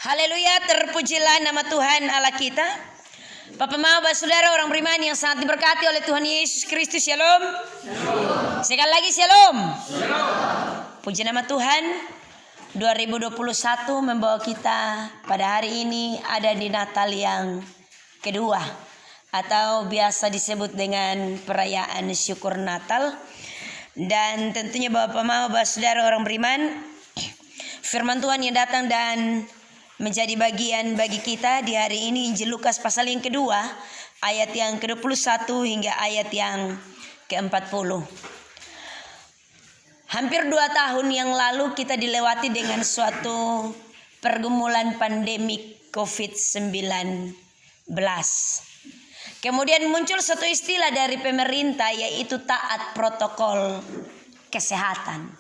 Haleluya, terpujilah nama Tuhan Allah kita. Bapak Mama, saudara orang beriman yang sangat diberkati oleh Tuhan Yesus Kristus. Shalom. Sekali lagi shalom. Puji nama Tuhan. 2021 membawa kita pada hari ini ada di Natal yang kedua, atau biasa disebut dengan perayaan syukur Natal. Dan tentunya Bapak Mama, saudara orang beriman, firman Tuhan yang datang dan menjadi bagian bagi kita di hari ini Injil Lukas pasal yang kedua, ayat yang ke-21 hingga ayat yang ke-40. Hampir 2 tahun yang lalu kita dilewati dengan suatu pergumulan pandemik COVID-19. Kemudian muncul satu istilah dari pemerintah, yaitu taat protokol kesehatan.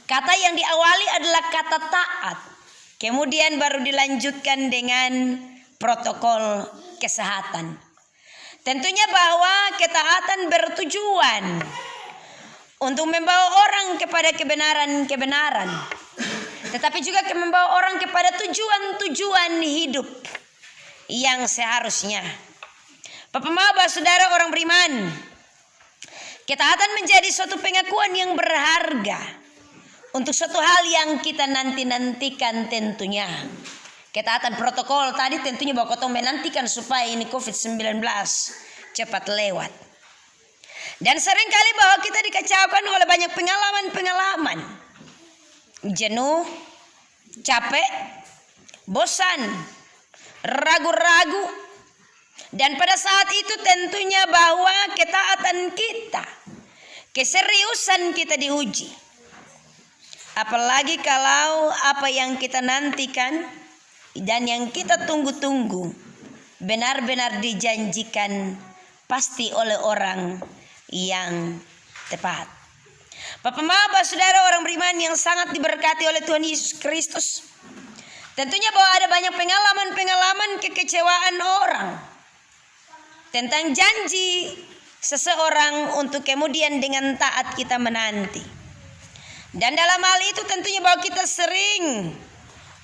Kata yang diawali adalah kata taat, kemudian baru dilanjutkan dengan protokol kesehatan. Tentunya bahwa ketaatan bertujuan untuk membawa orang kepada kebenaran-kebenaran, tetapi juga membawa orang kepada tujuan-tujuan hidup yang seharusnya. Bapak Mama, saudara orang beriman, ketaatan menjadi suatu pengakuan yang berharga untuk suatu hal yang kita nantikan tentunya. Ketaatan protokol tadi tentunya bahwa kita menantikan supaya ini COVID-19 cepat lewat. Dan seringkali bahwa kita dikacaukan oleh banyak pengalaman. Jenuh, capek, bosan, ragu-ragu. Dan pada saat itu tentunya bahwa ketaatan kita, keseriusan kita diuji. Apalagi kalau apa yang kita nantikan dan yang kita tunggu-tunggu benar-benar dijanjikan pasti oleh orang yang tepat. Bapak Mama, saudara orang beriman yang sangat diberkati oleh Tuhan Yesus Kristus, tentunya bahwa ada banyak pengalaman kekecewaan orang tentang janji seseorang untuk kemudian dengan taat kita menanti. Dan dalam hal itu tentunya bahwa kita sering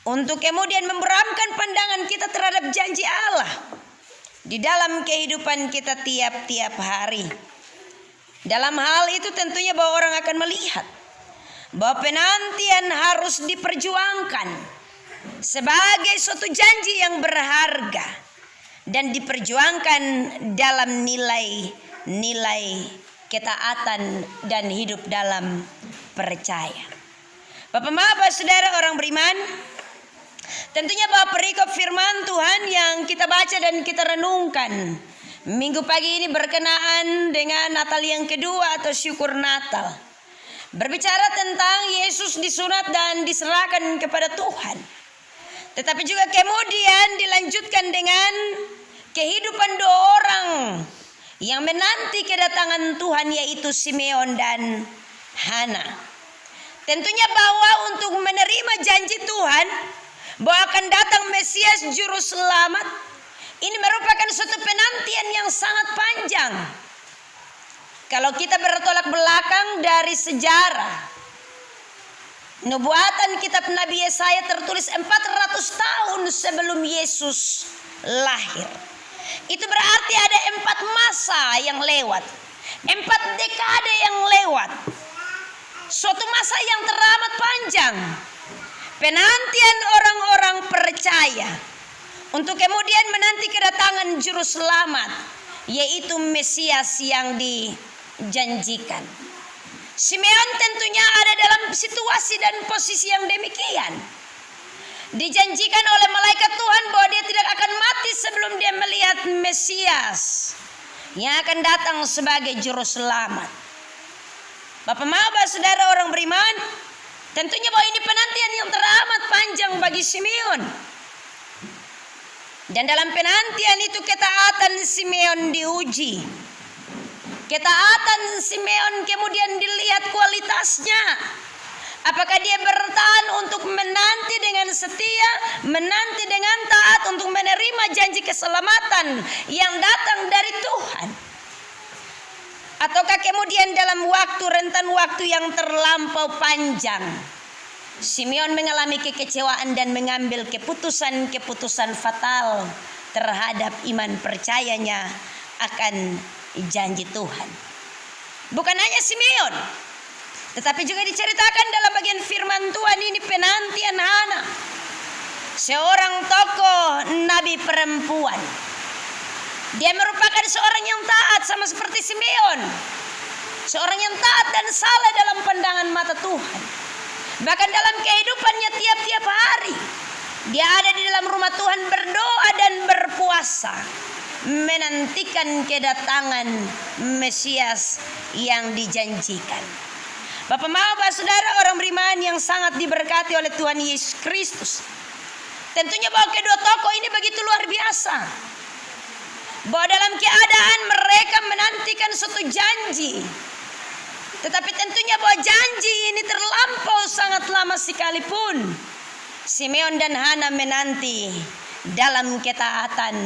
untuk kemudian memberamkan pandangan kita terhadap janji Allah di dalam kehidupan kita tiap-tiap hari. Dalam hal itu tentunya bahwa orang akan melihat bahwa penantian harus diperjuangkan sebagai suatu janji yang berharga dan diperjuangkan dalam nilai ketaatan dan hidup dalam percaya. Bapak Mama, saudara orang beriman, tentunya bahwa perikop firman Tuhan yang kita baca dan kita renungkan minggu pagi ini berkenaan dengan Natal yang kedua atau syukur Natal. Berbicara tentang Yesus disunat dan diserahkan kepada Tuhan. Tetapi juga kemudian dilanjutkan dengan kehidupan 2 orang yang menanti kedatangan Tuhan, yaitu Simeon dan Hana. Tentunya bahwa untuk menerima janji Tuhan bahwa akan datang Mesias Juru Selamat, ini merupakan suatu penantian yang sangat panjang. Kalau kita bertolak belakang dari sejarah, nubuatan kitab Nabi Yesaya tertulis 400 tahun sebelum Yesus lahir. Itu berarti ada 4 masa yang lewat, 4 dekade yang lewat. Suatu masa yang teramat panjang. Penantian orang-orang percaya untuk kemudian menanti kedatangan Juru Selamat, yaitu Mesias yang dijanjikan. Simeon tentunya ada dalam situasi dan posisi yang demikian. Dijanjikan oleh malaikat Tuhan bahwa dia tidak akan mati sebelum dia melihat Mesias yang akan datang sebagai Juru Selamat. Bapak Mama, saudara orang beriman, tentunya bahwa ini penantian yang teramat panjang bagi Simeon. Dan dalam penantian itu ketaatan Simeon diuji. Ketaatan Simeon kemudian dilihat kualitasnya. Apakah dia bertahan untuk menanti dengan setia, menanti dengan taat untuk menerima janji keselamatan yang datang dari Tuhan? Ataukah kemudian dalam rentan waktu yang terlampau panjang Simeon mengalami kekecewaan dan mengambil keputusan-keputusan fatal terhadap iman percayanya akan janji Tuhan. Bukan hanya Simeon, tetapi juga diceritakan dalam bagian firman Tuhan ini penantian Hana, seorang tokoh nabi perempuan. Dia merupakan seorang yang taat sama seperti Simeon, seorang yang taat dan saleh dalam pandangan mata Tuhan. Bahkan dalam kehidupannya tiap-tiap hari dia ada di dalam rumah Tuhan, berdoa dan berpuasa, menantikan kedatangan Mesias yang dijanjikan. Bapak, Bapak, saudara, orang beriman yang sangat diberkati oleh Tuhan Yesus Kristus, tentunya bahwa kedua tokoh ini begitu luar biasa, bahwa dalam keadaan mereka menantikan suatu janji, tetapi tentunya bahwa janji ini terlampau sangat lama sekalipun Simeon dan Hana menanti dalam ketaatan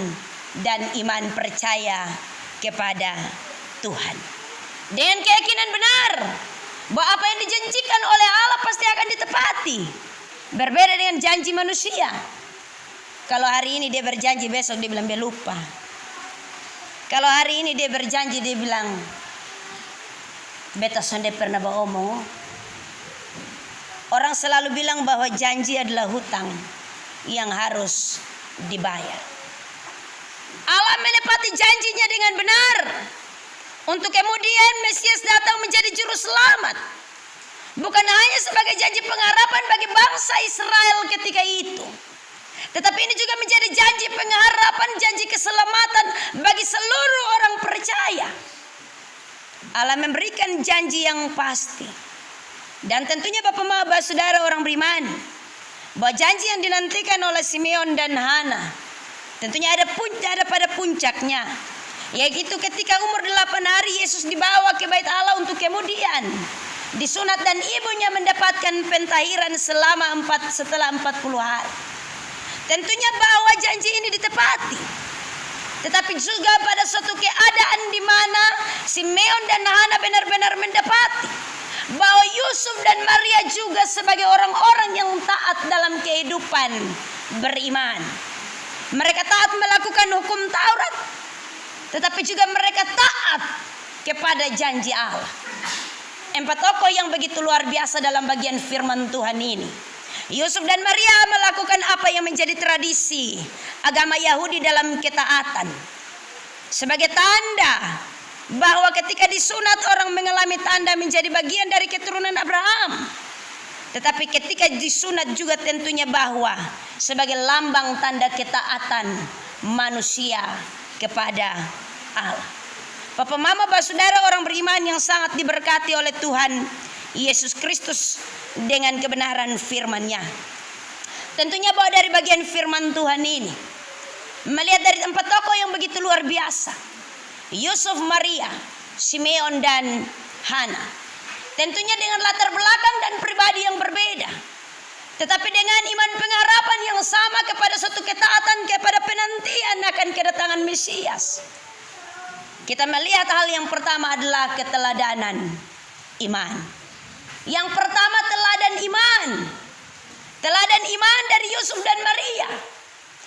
dan iman percaya kepada Tuhan, dengan keyakinan benar bahwa apa yang dijanjikan oleh Allah pasti akan ditepati. Berbeda dengan janji manusia. Kalau hari ini dia berjanji, besok dia bilang dia lupa. Kalau hari ini dia berjanji, dia bilang beta sonde pernah beromong. Orang selalu bilang bahwa janji adalah hutang yang harus dibayar. Allah menepati janjinya dengan benar, untuk kemudian Mesias datang menjadi juru selamat. Bukan hanya sebagai janji pengharapan bagi bangsa Israel ketika itu, tetapi ini juga menjadi janji pengharapan, janji keselamatan bagi seluruh orang percaya. Allah memberikan janji yang pasti. Dan tentunya Bapak, Bapak, saudara orang beriman, bahwa janji yang dinantikan oleh Simeon dan Hana tentunya ada pada puncaknya, yaitu ketika umur 8 hari Yesus dibawa ke bait Allah untuk kemudian disunat dan ibunya mendapatkan pentahiran setelah 40 hari. Tentunya bahwa janji ini ditepati, tetapi juga pada suatu keadaan di mana Simeon dan Hana benar-benar mendapati bahwa Yusuf dan Maria juga sebagai orang-orang yang taat dalam kehidupan beriman. Mereka taat melakukan hukum Taurat, tetapi juga mereka taat kepada janji Allah. 4 tokoh yang begitu luar biasa dalam bagian firman Tuhan ini. Yusuf dan Maria melakukan apa yang menjadi tradisi agama Yahudi dalam ketaatan, sebagai tanda bahwa ketika disunat orang mengalami tanda menjadi bagian dari keturunan Abraham. Tetapi ketika disunat juga tentunya bahwa sebagai lambang tanda ketaatan manusia kepada Allah. Bapak, Mama, Bapak, saudara orang beriman yang sangat diberkati oleh Tuhan Yesus Kristus dengan kebenaran firman-Nya. Tentunya bahwa dari bagian firman Tuhan ini, melihat dari 4 tokoh yang begitu luar biasa, Yusuf, Maria, Simeon, dan Hana, tentunya dengan latar belakang dan pribadi yang berbeda, tetapi dengan iman pengharapan yang sama kepada suatu ketaatan kepada penantian akan kedatangan Mesias. Kita melihat hal yang pertama adalah keteladanan iman. Yang pertama, teladan iman. Teladan iman dari Yusuf dan Maria.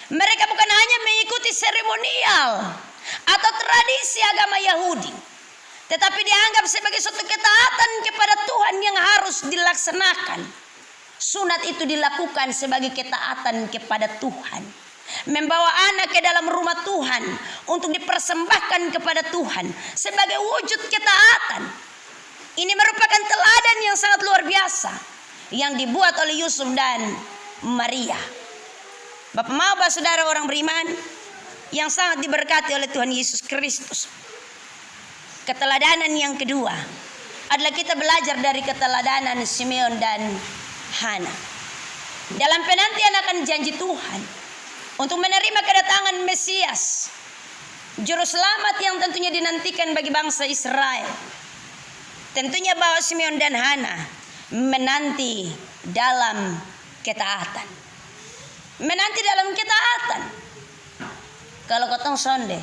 Mereka bukan hanya mengikuti seremonial atau tradisi agama Yahudi, tetapi dianggap sebagai suatu ketaatan kepada Tuhan yang harus dilaksanakan. Sunat itu dilakukan sebagai ketaatan kepada Tuhan, membawa anak ke dalam rumah Tuhan untuk dipersembahkan kepada Tuhan sebagai wujud ketaatan. Ini merupakan teladan yang sangat luar biasa yang dibuat oleh Yusuf dan Maria. Bapak, Bapak, saudara orang beriman yang sangat diberkati oleh Tuhan Yesus Kristus. Keteladanan yang kedua adalah kita belajar dari keteladanan Simeon dan Hana dalam penantian akan janji Tuhan untuk menerima kedatangan Mesias, juru selamat yang tentunya dinantikan bagi bangsa Israel. Tentunya bahwa Simeon dan Hana menanti dalam ketaatan. Menanti dalam ketaatan. Kalau kotong sonde,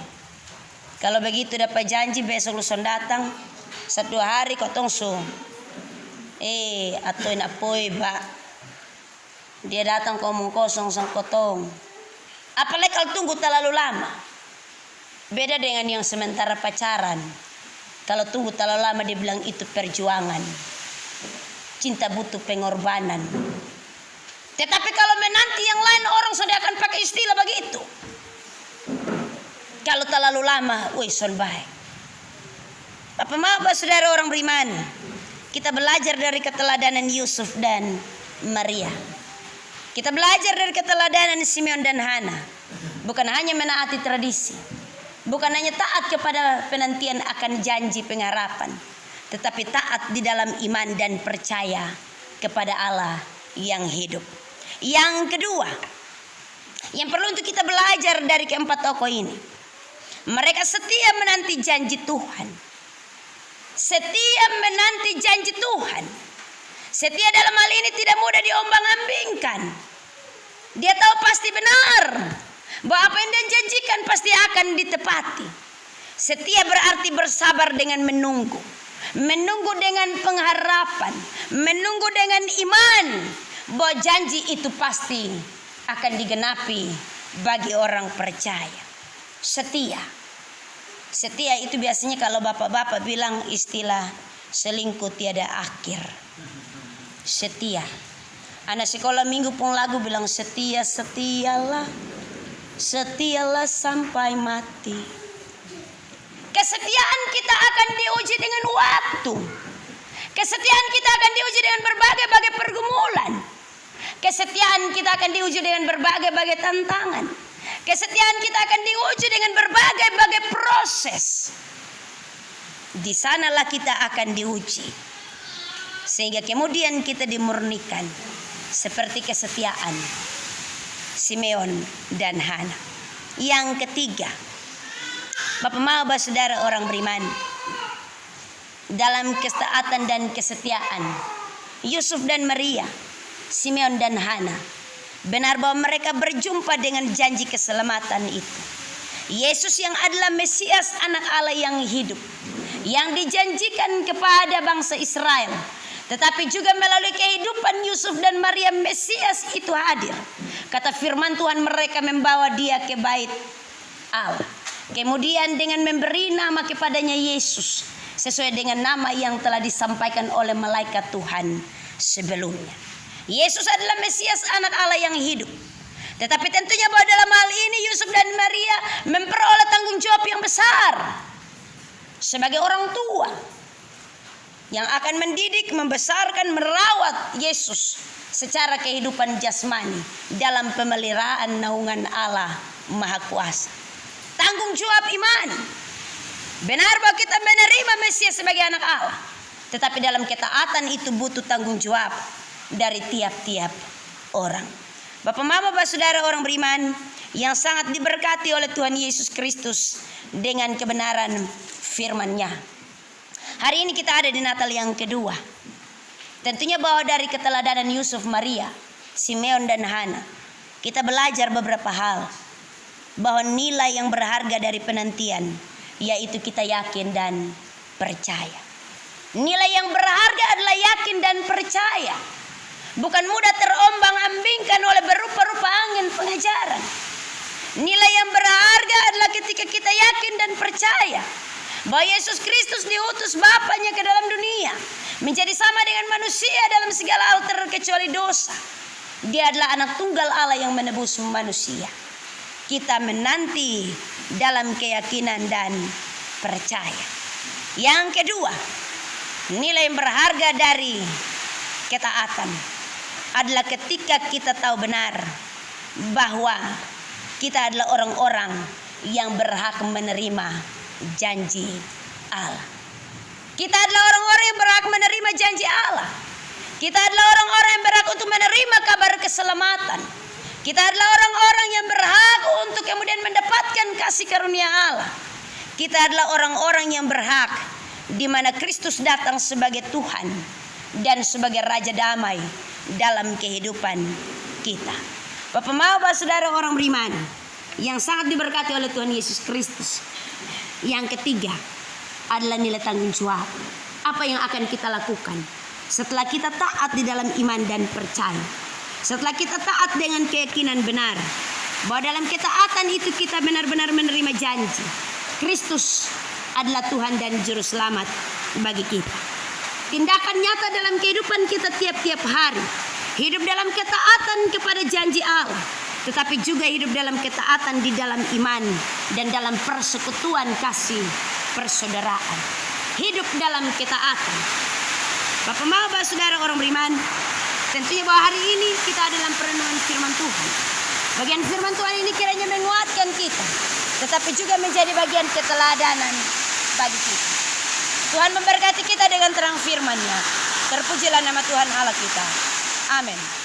kalau begitu dapat janji besok luson datang, 1-2 hari kotong so atuin apoi ba Dia datang kau omong kosong sang kotong. Apalagi kalau tunggu terlalu lama. Beda dengan yang sementara pacaran. Kalau tunggu terlalu lama dia bilang itu perjuangan. Cinta butuh pengorbanan. Tetapi kalau menanti yang lain orang sudah akan pakai istilah begitu. Kalau terlalu lama, woi son baik. Bapak maaf saudara orang beriman. Kita belajar dari keteladanan Yusuf dan Maria. Kita belajar dari keteladanan Simeon dan Hana. Bukan hanya menaati tradisi. Bukan hanya taat kepada penantian akan janji pengharapan. Tetapi taat di dalam iman dan percaya kepada Allah yang hidup. Yang kedua, yang perlu untuk kita belajar dari keempat tokoh ini. Mereka setia menanti janji Tuhan. Setia menanti janji Tuhan. Setia dalam hal ini tidak mudah diombang-ambingkan. Dia tahu pasti benar bahwa apa yang dia janjikan pasti akan ditepati. Setia berarti bersabar dengan menunggu. Menunggu dengan pengharapan. Menunggu dengan iman bahwa janji itu pasti akan digenapi bagi orang percaya. Setia. Setia itu biasanya kalau bapak-bapak bilang istilah selingkuh tiada akhir. Setia. Anak sekolah minggu pun lagu bilang setia, setialah. Setialah sampai mati. Kesetiaan kita akan diuji dengan waktu. Kesetiaan kita akan diuji dengan berbagai-bagai pergumulan. Kesetiaan kita akan diuji dengan berbagai-bagai tantangan. Kesetiaan kita akan diuji dengan berbagai-bagai proses. Di sanalah kita akan diuji. Sehingga kemudian kita dimurnikan. Seperti kesetiaan Simeon dan Hana. Yang ketiga, Bapak Maba saudara orang beriman, dalam ketaatan dan kesetiaan Yusuf dan Maria, Simeon dan Hana, benar bahwa mereka berjumpa dengan janji keselamatan itu. Yesus yang adalah Mesias anak Allah yang hidup, yang dijanjikan kepada bangsa Israel. Tetapi juga melalui kehidupan Yusuf dan Maria, Mesias itu hadir. Kata firman Tuhan, mereka membawa dia ke bait Allah. Kemudian dengan memberi nama kepadanya Yesus, sesuai dengan nama yang telah disampaikan oleh malaikat Tuhan sebelumnya. Yesus adalah Mesias anak Allah yang hidup. Tetapi tentunya bahwa dalam hal ini Yusuf dan Maria memperoleh tanggung jawab yang besar sebagai orang tua yang akan mendidik, membesarkan, merawat Yesus secara kehidupan jasmani dalam pemeliharaan naungan Allah Maha Kuasa. Tanggung jawab iman. Benar bahwa kita menerima Mesias sebagai anak Allah, tetapi dalam ketaatan itu butuh tanggung jawab dari tiap-tiap orang. Bapak Mama, Bapak Saudara orang beriman yang sangat diberkati oleh Tuhan Yesus Kristus dengan kebenaran firman-Nya. Hari ini kita ada di Natal yang kedua. Tentunya bahwa dari keteladanan Yusuf, Maria, Simeon dan Hana, kita belajar beberapa hal. Bahwa nilai yang berharga dari penantian, yaitu kita yakin dan percaya. Nilai yang berharga adalah yakin dan percaya. Bukan mudah terombang-ambingkan oleh berupa-rupa angin pengajaran. Nilai yang berharga adalah ketika kita yakin dan percaya bahwa Yesus Kristus diutus Bapaknya ke dalam dunia, menjadi sama dengan manusia dalam segala hal terkecuali dosa. Dia adalah anak tunggal Allah yang menebus manusia. Kita menanti dalam keyakinan dan percaya. Yang kedua, nilai yang berharga dari ketaatan adalah ketika kita tahu benar bahwa kita adalah orang-orang yang berhak menerima janji Allah. Kita adalah orang-orang yang berhak menerima janji Allah. Kita adalah orang-orang yang berhak untuk menerima kabar keselamatan. Kita adalah orang-orang yang berhak untuk kemudian mendapatkan kasih karunia Allah. Kita adalah orang-orang yang berhak di mana Kristus datang sebagai Tuhan dan sebagai Raja Damai dalam kehidupan kita. Bapak mau Bapak Saudara orang beriman yang sangat diberkati oleh Tuhan Yesus Kristus. Yang ketiga adalah nilai tanggung jawab. Apa yang akan kita lakukan setelah kita taat di dalam iman dan percaya? Setelah kita taat dengan keyakinan benar bahwa dalam ketaatan itu kita benar-benar menerima janji Kristus adalah Tuhan dan Juru Selamat bagi kita. Tindakan nyata dalam kehidupan kita tiap-tiap hari, hidup dalam ketaatan kepada janji Allah, tetapi juga hidup dalam ketaatan di dalam iman dan dalam persekutuan kasih persaudaraan. Hidup dalam ketaatan. Bapak mau bahas saudara orang beriman, tentunya bahwa hari ini kita ada dalam perenungan firman Tuhan. Bagian firman Tuhan ini kiranya menguatkan kita, tetapi juga menjadi bagian keteladanan bagi kita. Tuhan memberkati kita dengan terang firman-Nya. Terpujilah nama Tuhan Allah kita. Amin.